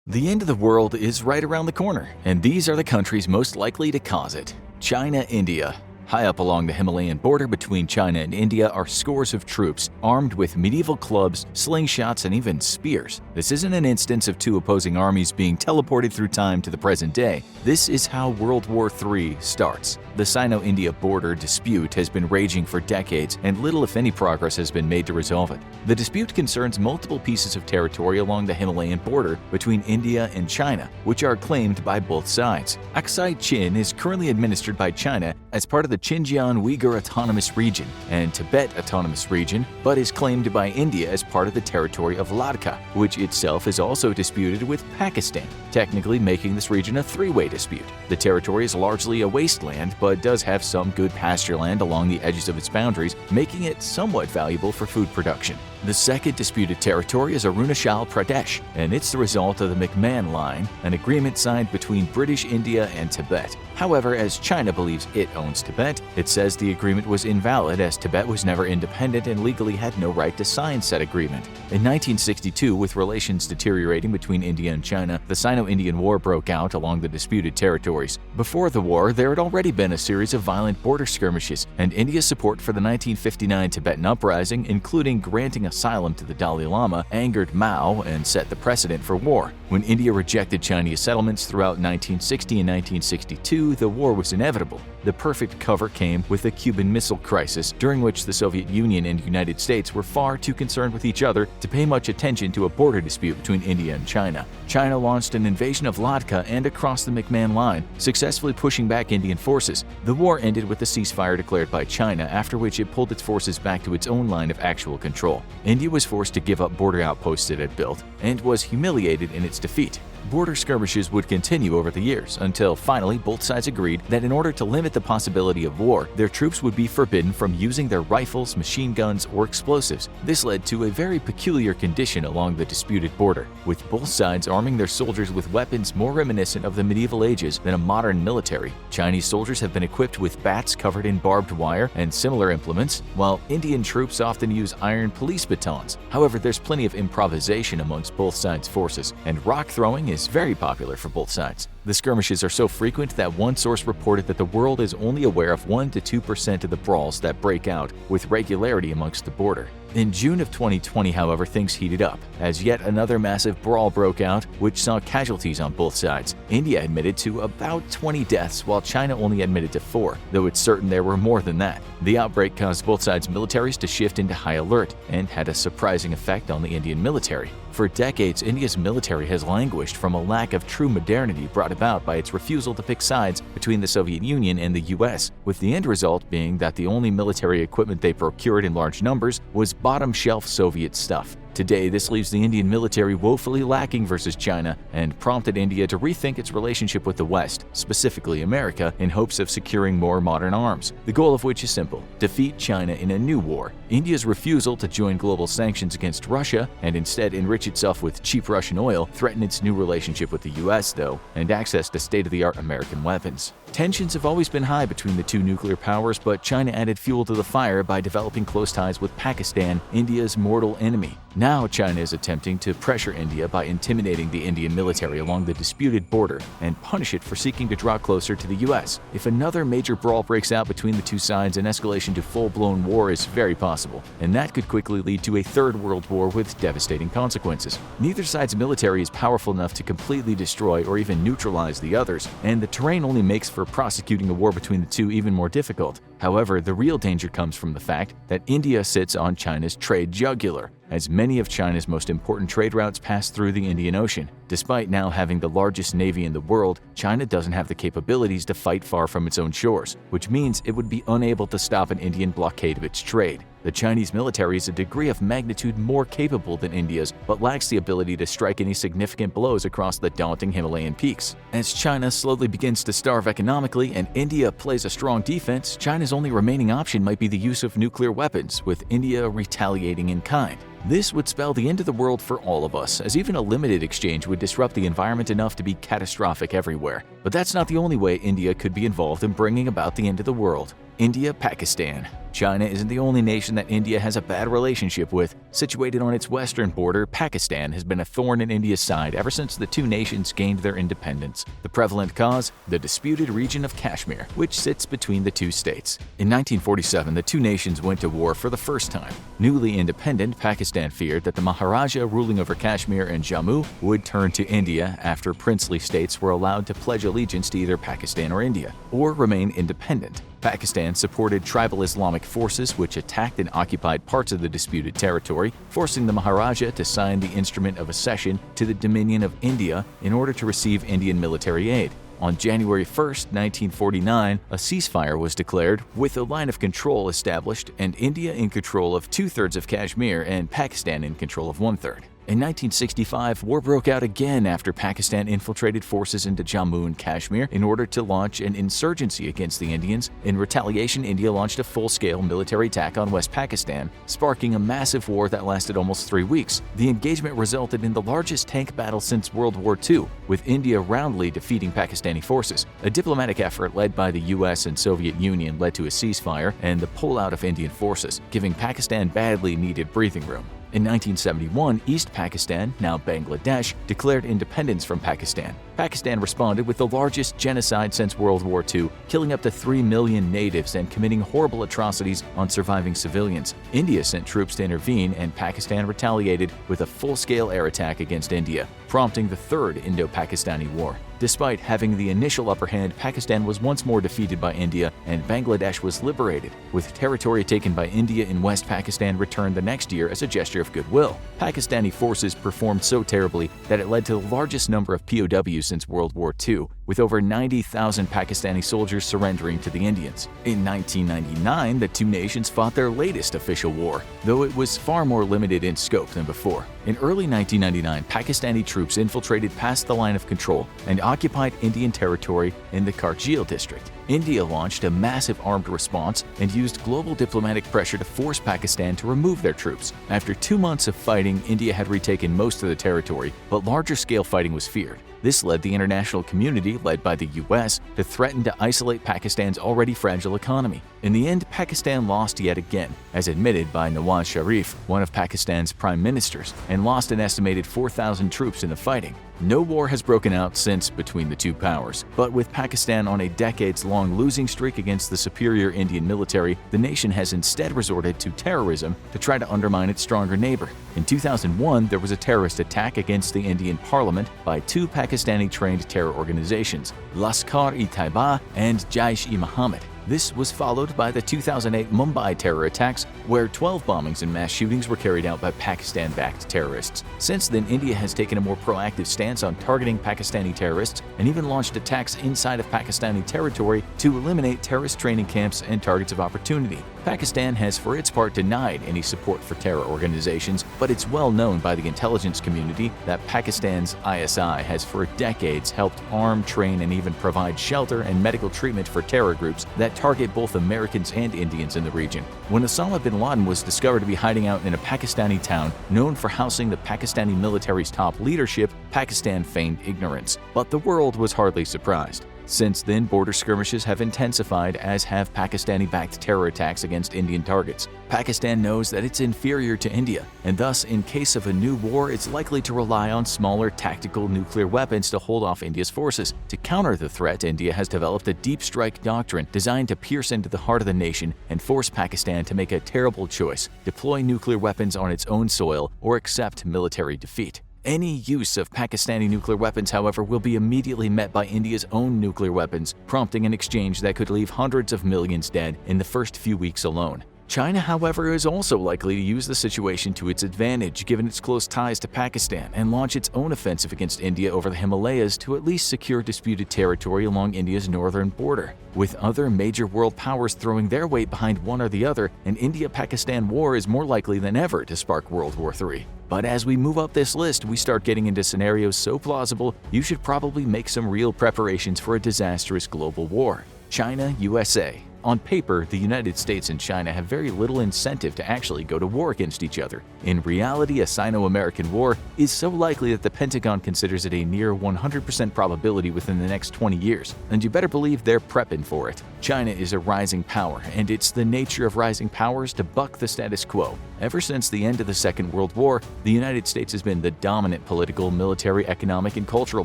The end of the world is right around the corner, and these are the countries most likely to cause it. China, India. High up along the Himalayan border between China and India are scores of troops armed with medieval clubs, slingshots, and even spears. This isn't an instance of two opposing armies being teleported through time to the present day. This is how World War III starts. The Sino-India border dispute has been raging for decades, and little if any progress has been made to resolve it. The dispute concerns multiple pieces of territory along the Himalayan border between India and China, which are claimed by both sides. Aksai Chin is currently administered by China as part of the Xinjiang Uyghur Autonomous Region and Tibet Autonomous Region, but is claimed by India as part of the territory of Ladakh, which itself is also disputed with Pakistan, technically making this region a three-way dispute. The territory is largely a wasteland, but does have some good pasture land along the edges of its boundaries, making it somewhat valuable for food production. The second disputed territory is Arunachal Pradesh, and it's the result of the McMahon Line, an agreement signed between British India and Tibet. However, as China believes it owns Tibet, it says the agreement was invalid as Tibet was never independent and legally had no right to sign said agreement. In 1962, with relations deteriorating between India and China, the Sino-Indian War broke out along the disputed territories. Before the war, there had already been a series of violent border skirmishes, and India's support for the 1959 Tibetan uprising, including granting asylum to the Dalai Lama, angered Mao and set the precedent for war. When India rejected Chinese settlements throughout 1960 and 1962, the war was inevitable. The perfect cover came with the Cuban Missile Crisis, during which the Soviet Union and United States were far too concerned with each other to pay much attention to a border dispute between India and China. China launched an invasion of Ladakh and across the McMahon Line, successfully pushing back Indian forces. The war ended with a ceasefire declared by China, after which it pulled its forces back to its own line of actual control. India was forced to give up border outposts it had built and was humiliated in its defeat. Border skirmishes would continue over the years until finally both sides agreed that in order to limit the possibility of war, their troops would be forbidden from using their rifles, machine guns, or explosives. This led to a very peculiar condition along the disputed border, with both sides arming their soldiers with weapons more reminiscent of the medieval ages than a modern military. Chinese soldiers have been equipped with bats covered in barbed wire and similar implements, while Indian troops often use iron police batons. However, there's plenty of improvisation amongst both sides' forces, and rock throwing is very popular for both sides. The skirmishes are so frequent that one source reported that the world is only aware of 1 to 2% of the brawls that break out with regularity amongst the border. In June of 2020, however, things heated up, as yet another massive brawl broke out, which saw casualties on both sides. India admitted to about 20 deaths, while China only admitted to 4, though it's certain there were more than that. The outbreak caused both sides' militaries to shift into high alert and had a surprising effect on the Indian military. For decades, India's military has languished from a lack of true modernity brought about by its refusal to pick sides between the Soviet Union and the US, with the end result being that the only military equipment they procured in large numbers was bottom-shelf Soviet stuff. Today, this leaves the Indian military woefully lacking versus China and prompted India to rethink its relationship with the West, specifically America, in hopes of securing more modern arms, the goal of which is simple: defeat China in a new war. India's refusal to join global sanctions against Russia and instead enrich itself with cheap Russian oil threaten its new relationship with the US, though, and access to state-of-the-art American weapons. Tensions have always been high between the two nuclear powers, but China added fuel to the fire by developing close ties with Pakistan, India's mortal enemy. Now China is attempting to pressure India by intimidating the Indian military along the disputed border and punish it for seeking to draw closer to the US. If another major brawl breaks out between the two sides, an escalation to full-blown war is very possible, and that could quickly lead to a third world war with devastating consequences. Neither side's military is powerful enough to completely destroy or even neutralize the others, and the terrain only makes for prosecuting a war between the two even more difficult. However, the real danger comes from the fact that India sits on China's trade jugular, as many of China's most important trade routes pass through the Indian Ocean. Despite now having the largest navy in the world, China doesn't have the capabilities to fight far from its own shores, which means it would be unable to stop an Indian blockade of its trade. The Chinese military is a degree of magnitude more capable than India's, but lacks the ability to strike any significant blows across the daunting Himalayan peaks. As China slowly begins to starve economically and India plays a strong defense, China's only remaining option might be the use of nuclear weapons, with India retaliating in kind. This would spell the end of the world for all of us, as even a limited exchange would disrupt the environment enough to be catastrophic everywhere. But that's not the only way India could be involved in bringing about the end of the world. India-Pakistan. China isn't the only nation that India has a bad relationship with. Situated on its western border, Pakistan has been a thorn in India's side ever since the two nations gained their independence. The prevalent cause? The disputed region of Kashmir, which sits between the two states. In 1947, the two nations went to war for the first time. Newly independent, Pakistan feared that the Maharaja ruling over Kashmir and Jammu would turn to India after princely states were allowed to pledge allegiance to either Pakistan or India, or remain independent. Pakistan supported tribal Islamic forces which attacked and occupied parts of the disputed territory, forcing the Maharaja to sign the Instrument of Accession to the Dominion of India in order to receive Indian military aid. On January 1, 1949, a ceasefire was declared, with a line of control established and India in control of 2/3 of Kashmir and Pakistan in control of 1/3. In 1965, war broke out again after Pakistan infiltrated forces into Jammu and Kashmir in order to launch an insurgency against the Indians. In retaliation, India launched a full-scale military attack on West Pakistan, sparking a massive war that lasted almost 3 weeks. The engagement resulted in the largest tank battle since World War II, with India roundly defeating Pakistani forces. A diplomatic effort led by the US and Soviet Union led to a ceasefire and the pullout of Indian forces, giving Pakistan badly needed breathing room. In 1971, East Pakistan, now Bangladesh, declared independence from Pakistan. Pakistan responded with the largest genocide since World War II, killing up to 3 million natives and committing horrible atrocities on surviving civilians. India sent troops to intervene, and Pakistan retaliated with a full-scale air attack against India, prompting the Third Indo-Pakistani War. Despite having the initial upper hand, Pakistan was once more defeated by India, and Bangladesh was liberated, with territory taken by India in West Pakistan returned the next year as a gesture of goodwill. Pakistani forces performed so terribly that it led to the largest number of POWs since World War II, with over 90,000 Pakistani soldiers surrendering to the Indians. In 1999, the two nations fought their latest official war, though it was far more limited in scope than before. In early 1999, Pakistani troops infiltrated past the line of control and occupied Indian territory in the Kargil district. India launched a massive armed response and used global diplomatic pressure to force Pakistan to remove their troops. After 2 months of fighting, India had retaken most of the territory, but larger-scale fighting was feared. This led the international community, led by the US, to threaten to isolate Pakistan's already fragile economy. In the end, Pakistan lost yet again, as admitted by Nawaz Sharif, one of Pakistan's prime ministers, and lost an estimated 4,000 troops in the fighting. No war has broken out since between the two powers, but with Pakistan on a decades-long losing streak against the superior Indian military, the nation has instead resorted to terrorism to try to undermine its stronger neighbor. In 2001, there was a terrorist attack against the Indian parliament by two Pakistani-trained terror organizations, Lashkar-e-Taiba and Jaish-e-Mohammed. This was followed by the 2008 Mumbai terror attacks, where 12 bombings and mass shootings were carried out by Pakistan-backed terrorists. Since then, India has taken a more proactive stance on targeting Pakistani terrorists and even launched attacks inside of Pakistani territory to eliminate terrorist training camps and targets of opportunity. Pakistan has for its part denied any support for terror organizations, but it's well known by the intelligence community that Pakistan's ISI has for decades helped arm, train, and even provide shelter and medical treatment for terror groups that target both Americans and Indians in the region. When Osama bin Laden was discovered to be hiding out in a Pakistani town known for housing the Pakistani military's top leadership, Pakistan feigned ignorance, but the world was hardly surprised. Since then, border skirmishes have intensified, as have Pakistani-backed terror attacks against Indian targets. Pakistan knows that it's inferior to India, and thus, in case of a new war, it's likely to rely on smaller tactical nuclear weapons to hold off India's forces. To counter the threat, India has developed a deep strike doctrine designed to pierce into the heart of the nation and force Pakistan to make a terrible choice: deploy nuclear weapons on its own soil or accept military defeat. Any use of Pakistani nuclear weapons, however, will be immediately met by India's own nuclear weapons, prompting an exchange that could leave hundreds of millions dead in the first few weeks alone. China, however, is also likely to use the situation to its advantage, given its close ties to Pakistan, and launch its own offensive against India over the Himalayas to at least secure disputed territory along India's northern border. With other major world powers throwing their weight behind one or the other, an India-Pakistan war is more likely than ever to spark World War III. But as we move up this list, we start getting into scenarios so plausible, you should probably make some real preparations for a disastrous global war. China, USA. On paper, the United States and China have very little incentive to actually go to war against each other. In reality, a Sino-American war is so likely that the Pentagon considers it a near 100% probability within the next 20 years, and you better believe they're prepping for it. China is a rising power, and it's the nature of rising powers to buck the status quo. Ever since the end of the Second World War, the United States has been the dominant political, military, economic, and cultural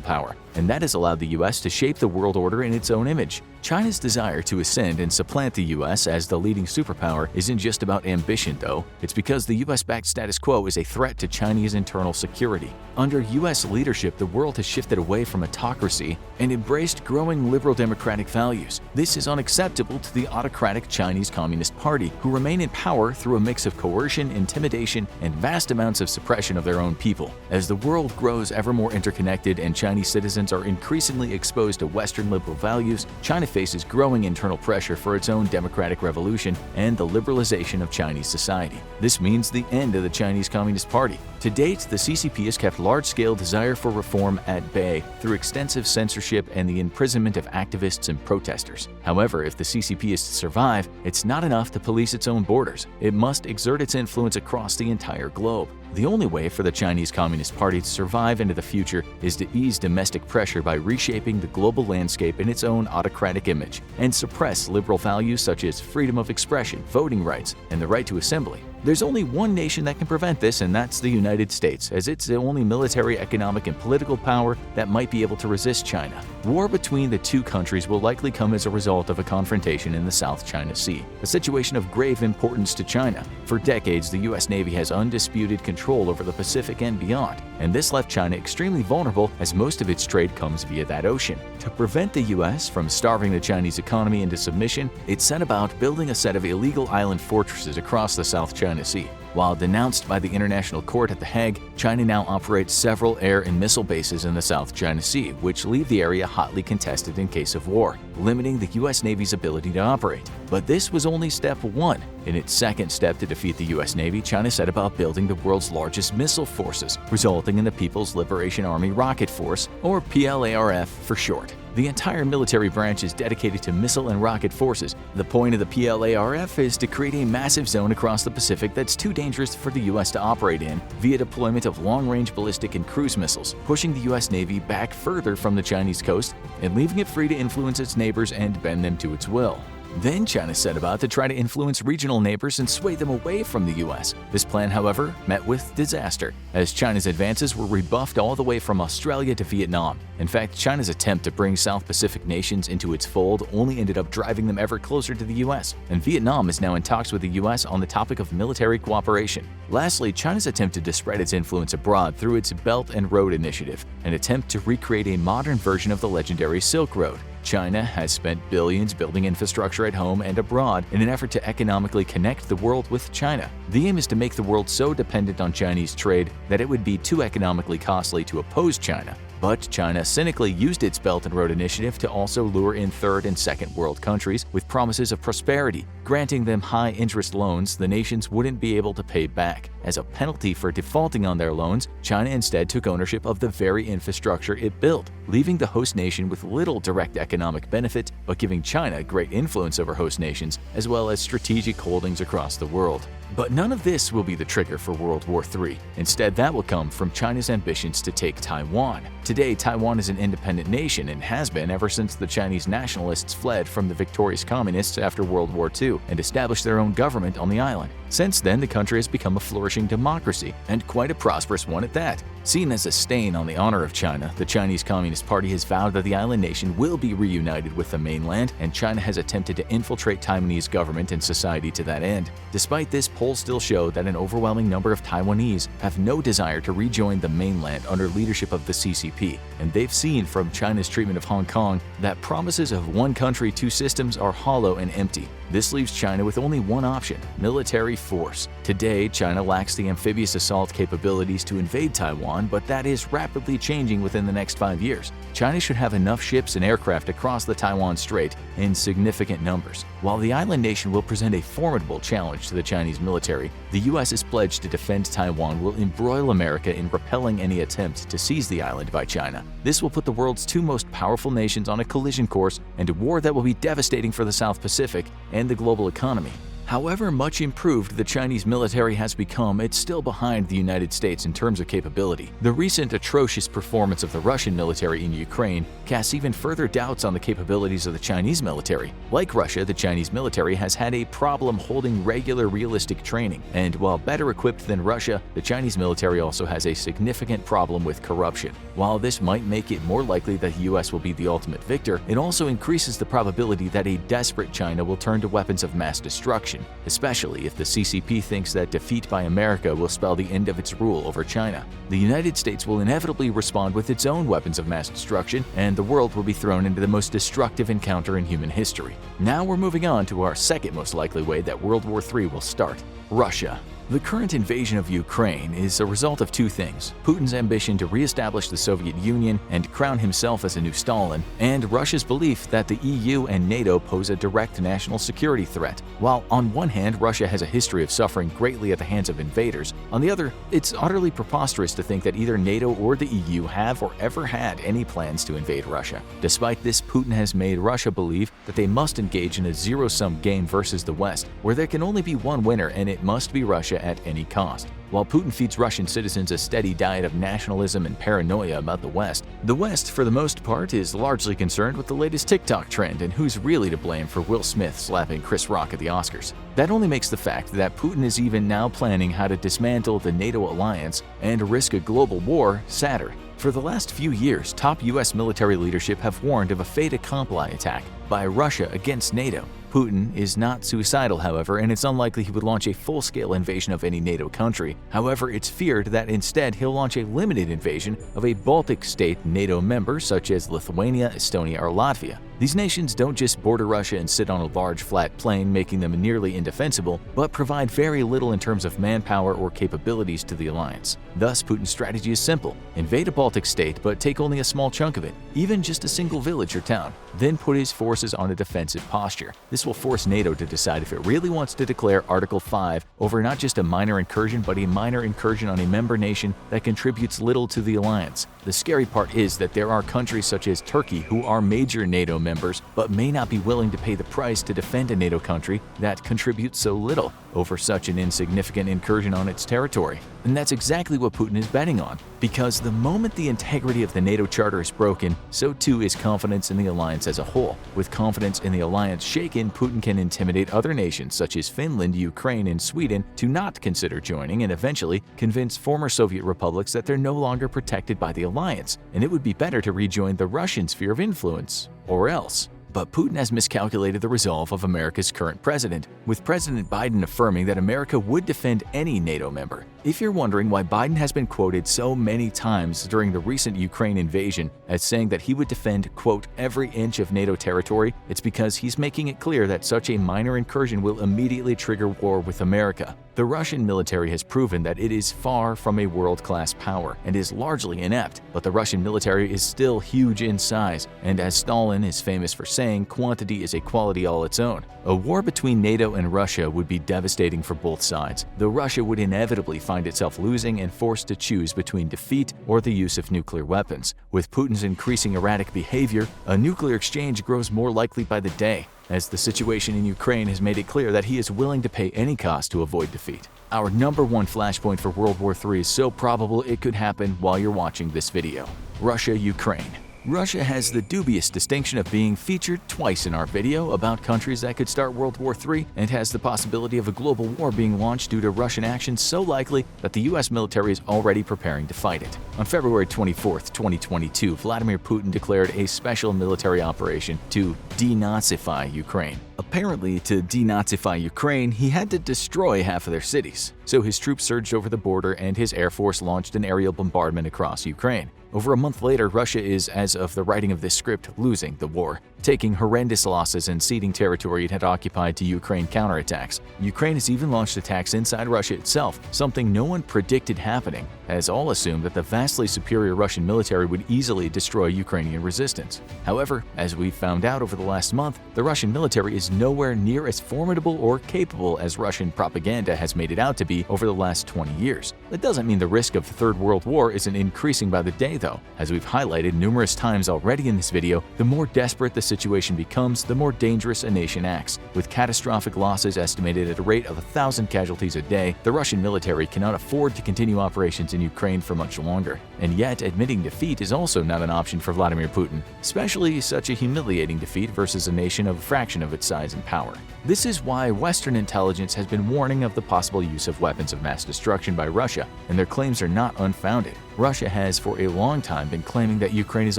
power, and that has allowed the U.S. to shape the world order in its own image. China's desire to ascend and supplant the U.S. as the leading superpower isn't just about ambition, though. It's because the U.S.-backed status quo is a threat to Chinese internal security. Under U.S. leadership, the world has shifted away from autocracy and embraced growing liberal democratic values. This is unacceptable to the autocratic Chinese Communist Party, who remain in power through a mix of coercion, intimidation, and vast amounts of suppression of their own people. As the world grows ever more interconnected and Chinese citizens are increasingly exposed to Western liberal values, China faces growing internal pressure for its own democratic revolution and the liberalization of Chinese society. This means the end of the Chinese Communist Party. To date, the CCP has kept large-scale desire for reform at bay through extensive censorship and the imprisonment of activists and protesters. However, if the CCP is to survive, it's not enough to police its own borders. It must exert its influence across the entire globe. The only way for the Chinese Communist Party to survive into the future is to ease domestic pressure by reshaping the global landscape in its own autocratic image and suppress liberal values such as freedom of expression, voting rights, and the right to assembly. There's only one nation that can prevent this, and that's the United States, as it's the only military, economic, and political power that might be able to resist China. War between the two countries will likely come as a result of a confrontation in the South China Sea, a situation of grave importance to China. For decades, the U.S. Navy has undisputed control over the Pacific and beyond, and this left China extremely vulnerable as most of its trade comes via that ocean. To prevent the U.S. from starving the Chinese economy into submission, it set about building a set of illegal island fortresses across the South China Sea. While denounced by the International Court at The Hague, China now operates several air and missile bases in the South China Sea, which leave the area hotly contested in case of war, limiting the U.S. Navy's ability to operate. But this was only step one. In its second step to defeat the U.S. Navy, China set about building the world's largest missile forces, resulting in the People's Liberation Army Rocket Force, or PLARF for short. The entire military branch is dedicated to missile and rocket forces. The point of the PLARF is to create a massive zone across the Pacific that's too dangerous for the U.S. to operate in via deployment of long-range ballistic and cruise missiles, pushing the U.S. Navy back further from the Chinese coast and leaving it free to influence its neighbors and bend them to its will. Then China set about to try to influence regional neighbors and sway them away from the U.S. This plan, however, met with disaster, as China's advances were rebuffed all the way from Australia to Vietnam. In fact, China's attempt to bring South Pacific nations into its fold only ended up driving them ever closer to the U.S., and Vietnam is now in talks with the U.S. on the topic of military cooperation. Lastly, China's attempted to spread its influence abroad through its Belt and Road Initiative, an attempt to recreate a modern version of the legendary Silk Road. China has spent billions building infrastructure at home and abroad in an effort to economically connect the world with China. The aim is to make the world so dependent on Chinese trade that it would be too economically costly to oppose China. But China cynically used its Belt and Road Initiative to also lure in third and second world countries with promises of prosperity, granting them high-interest loans the nations wouldn't be able to pay back. As a penalty for defaulting on their loans, China instead took ownership of the very infrastructure it built, leaving the host nation with little direct economic benefit, but giving China great influence over host nations, as well as strategic holdings across the world. But none of this will be the trigger for World War III. Instead, that will come from China's ambitions to take Taiwan. Today, Taiwan is an independent nation and has been ever since the Chinese nationalists fled from the victorious communists after World War II and established their own government on the island. Since then, the country has become a flourishing democracy, and quite a prosperous one at that. Seen as a stain on the honor of China, the Chinese Communist Party has vowed that the island nation will be reunited with the mainland, and China has attempted to infiltrate Taiwanese government and society to that end. Despite this, polls still show that an overwhelming number of Taiwanese have no desire to rejoin the mainland under leadership of the CCP, and they've seen from China's treatment of Hong Kong that promises of one country, two systems are hollow and empty. This leads leaves China with only one option: military force. Today, China lacks the amphibious assault capabilities to invade Taiwan, but that is rapidly changing within the next 5 years. China should have enough ships and aircraft across the Taiwan Strait in significant numbers. While the island nation will present a formidable challenge to the Chinese military, the U.S. has pledged to defend Taiwan will embroil America in repelling any attempt to seize the island by China. This will put the world's two most powerful nations on a collision course and a war that will be devastating for the South Pacific and the global economy. However much improved the Chinese military has become, it's still behind the United States in terms of capability. The recent atrocious performance of the Russian military in Ukraine casts even further doubts on the capabilities of the Chinese military. Like Russia, the Chinese military has had a problem holding regular, realistic training. And while better equipped than Russia, the Chinese military also has a significant problem with corruption. While this might make it more likely that the US will be the ultimate victor, it also increases the probability that a desperate China will turn to weapons of mass destruction, especially if the CCP thinks that defeat by America will spell the end of its rule over China. The United States will inevitably respond with its own weapons of mass destruction, and the world will be thrown into the most destructive encounter in human history. Now we're moving on to our second most likely way that World War III will start: Russia. The current invasion of Ukraine is a result of two things: Putin's ambition to re-establish the Soviet Union and crown himself as a new Stalin, and Russia's belief that the EU and NATO pose a direct national security threat. While on one hand, Russia has a history of suffering greatly at the hands of invaders, on the other, it's utterly preposterous to think that either NATO or the EU have or ever had any plans to invade Russia. Despite this, Putin has made Russia believe that they must engage in a zero-sum game versus the West, where there can only be one winner, and it must be Russia at any cost. While Putin feeds Russian citizens a steady diet of nationalism and paranoia about the West, for the most part, is largely concerned with the latest TikTok trend and who's really to blame for Will Smith slapping Chris Rock at the Oscars. That only makes the fact that Putin is even now planning how to dismantle the NATO alliance and risk a global war sadder. For the last few years, top US military leadership have warned of a fait accompli attack by Russia against NATO. Putin is not suicidal, however, and it's unlikely he would launch a full-scale invasion of any NATO country. However, it's feared that instead he'll launch a limited invasion of a Baltic state NATO member such as Lithuania, Estonia, or Latvia. These nations don't just border Russia and sit on a large flat plain, making them nearly indefensible, but provide very little in terms of manpower or capabilities to the alliance. Thus, Putin's strategy is simple: invade a Baltic state, but take only a small chunk of it, even just a single village or town, then put his forces on a defensive posture. This will force NATO to decide if it really wants to declare Article 5 over not just a minor incursion, but a minor incursion on a member nation that contributes little to the alliance. The scary part is that there are countries such as Turkey who are major NATO members, but may not be willing to pay the price to defend a NATO country that contributes so little over such an insignificant incursion on its territory. And that's exactly what Putin is betting on, because the moment the integrity of the NATO charter is broken, so too is confidence in the alliance as a whole. With confidence in the alliance shaken, Putin can intimidate other nations such as Finland, Ukraine, and Sweden to not consider joining, and eventually convince former Soviet republics that they're no longer protected by the alliance, and it would be better to rejoin the Russian sphere of influence, or else. But Putin has miscalculated the resolve of America's current president, with President Biden affirming that America would defend any NATO member. If you're wondering why Biden has been quoted so many times during the recent Ukraine invasion as saying that he would defend, quote, every inch of NATO territory, it's because he's making it clear that such a minor incursion will immediately trigger war with America. The Russian military has proven that it is far from a world-class power and is largely inept, but the Russian military is still huge in size, and as Stalin is famous for saying, quantity is a quality all its own. A war between NATO and Russia would be devastating for both sides, though Russia would inevitably find itself losing and forced to choose between defeat or the use of nuclear weapons. With Putin's increasing erratic behavior, a nuclear exchange grows more likely by the day, as the situation in Ukraine has made it clear that he is willing to pay any cost to avoid defeat. Our number one flashpoint for World War III is so probable it could happen while you're watching this video: Russia-Ukraine. Russia has the dubious distinction of being featured twice in our video about countries that could start World War III, and has the possibility of a global war being launched due to Russian actions so likely that the US military is already preparing to fight it. On February 24, 2022, Vladimir Putin declared a special military operation to denazify Ukraine. Apparently, to denazify Ukraine, he had to destroy half of their cities. So his troops surged over the border and his air force launched an aerial bombardment across Ukraine. Over a month later, Russia is, as of the writing of this script, losing the war. taking horrendous losses and ceding territory it had occupied to Ukraine counterattacks. Ukraine has even launched attacks inside Russia itself, something no one predicted happening, as all assumed that the vastly superior Russian military would easily destroy Ukrainian resistance. However, as we've found out over the last month, the Russian military is nowhere near as formidable or capable as Russian propaganda has made it out to be over the last 20 years. That doesn't mean the risk of the Third World War isn't increasing by the day, though. As we've highlighted numerous times already in this video, the more desperate the situation becomes, the more dangerous a nation acts. With catastrophic losses estimated at a rate of 1,000 casualties a day, the Russian military cannot afford to continue operations in Ukraine for much longer. And yet, admitting defeat is also not an option for Vladimir Putin, especially such a humiliating defeat versus a nation of a fraction of its size and power. This is why Western intelligence has been warning of the possible use of weapons of mass destruction by Russia, and their claims are not unfounded. Russia has for a long time been claiming that Ukraine is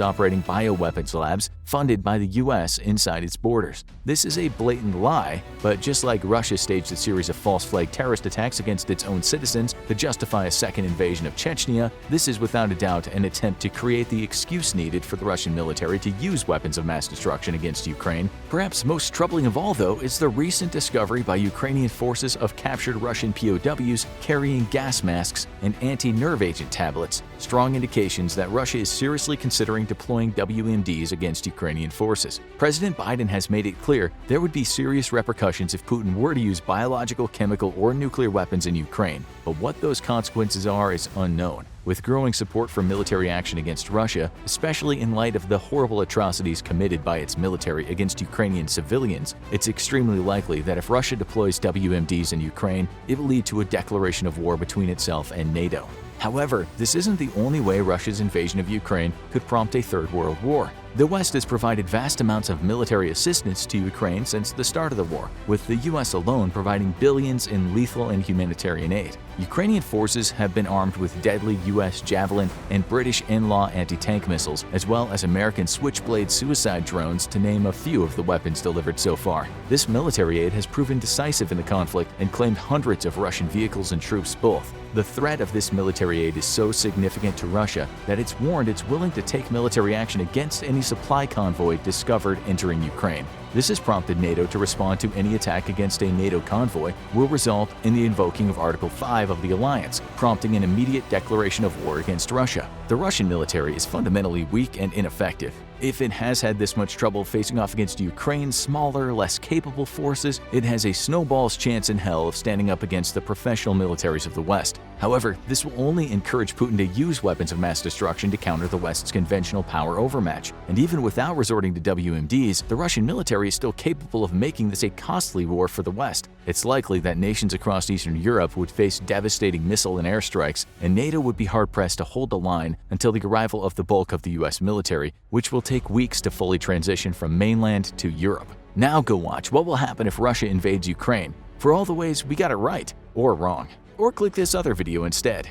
operating bioweapons labs funded by the US inside its borders. This is a blatant lie, but just like Russia staged a series of false flag terrorist attacks against its own citizens to justify a second invasion of Chechnya, this is without a doubt an attempt to create the excuse needed for the Russian military to use weapons of mass destruction against Ukraine. Perhaps most troubling of all, though, is the recent discovery by Ukrainian forces of captured Russian POWs carrying gas masks and anti-nerve agent tablets, strong indications that Russia is seriously considering deploying WMDs against Ukrainian forces. President Biden has made it clear there would be serious repercussions if Putin were to use biological, chemical, or nuclear weapons in Ukraine, but what those consequences are is unknown. With growing support for military action against Russia, especially in light of the horrible atrocities committed by its military against Ukrainian civilians, it's extremely likely that if Russia deploys WMDs in Ukraine, it will lead to a declaration of war between itself and NATO. However, this isn't the only way Russia's invasion of Ukraine could prompt a Third World War. The West has provided vast amounts of military assistance to Ukraine since the start of the war, with the US alone providing billions in lethal and humanitarian aid. Ukrainian forces have been armed with deadly US Javelin and British in-law anti-tank missiles, as well as American Switchblade suicide drones, to name a few of the weapons delivered so far. This military aid has proven decisive in the conflict and claimed hundreds of Russian vehicles and troops both. The threat of this military aid is so significant to Russia that it's warned it's willing to take military action against any supply convoy discovered entering Ukraine. This has prompted NATO to respond to any attack against a NATO convoy will result in the invoking of Article 5 of the alliance, prompting an immediate declaration of war against Russia. The Russian military is fundamentally weak and ineffective. If it has had this much trouble facing off against Ukraine's smaller, less capable forces, it has a snowball's chance in hell of standing up against the professional militaries of the West. However, this will only encourage Putin to use weapons of mass destruction to counter the West's conventional power overmatch. And even without resorting to WMDs, the Russian military is still capable of making this a costly war for the West. It's likely that nations across Eastern Europe would face devastating missile and airstrikes, and NATO would be hard-pressed to hold the line until the arrival of the bulk of the US military, which will take weeks to fully transition from mainland to Europe. Now go watch what will happen if Russia invades Ukraine, for all the ways we got it right or wrong. Or click this other video instead.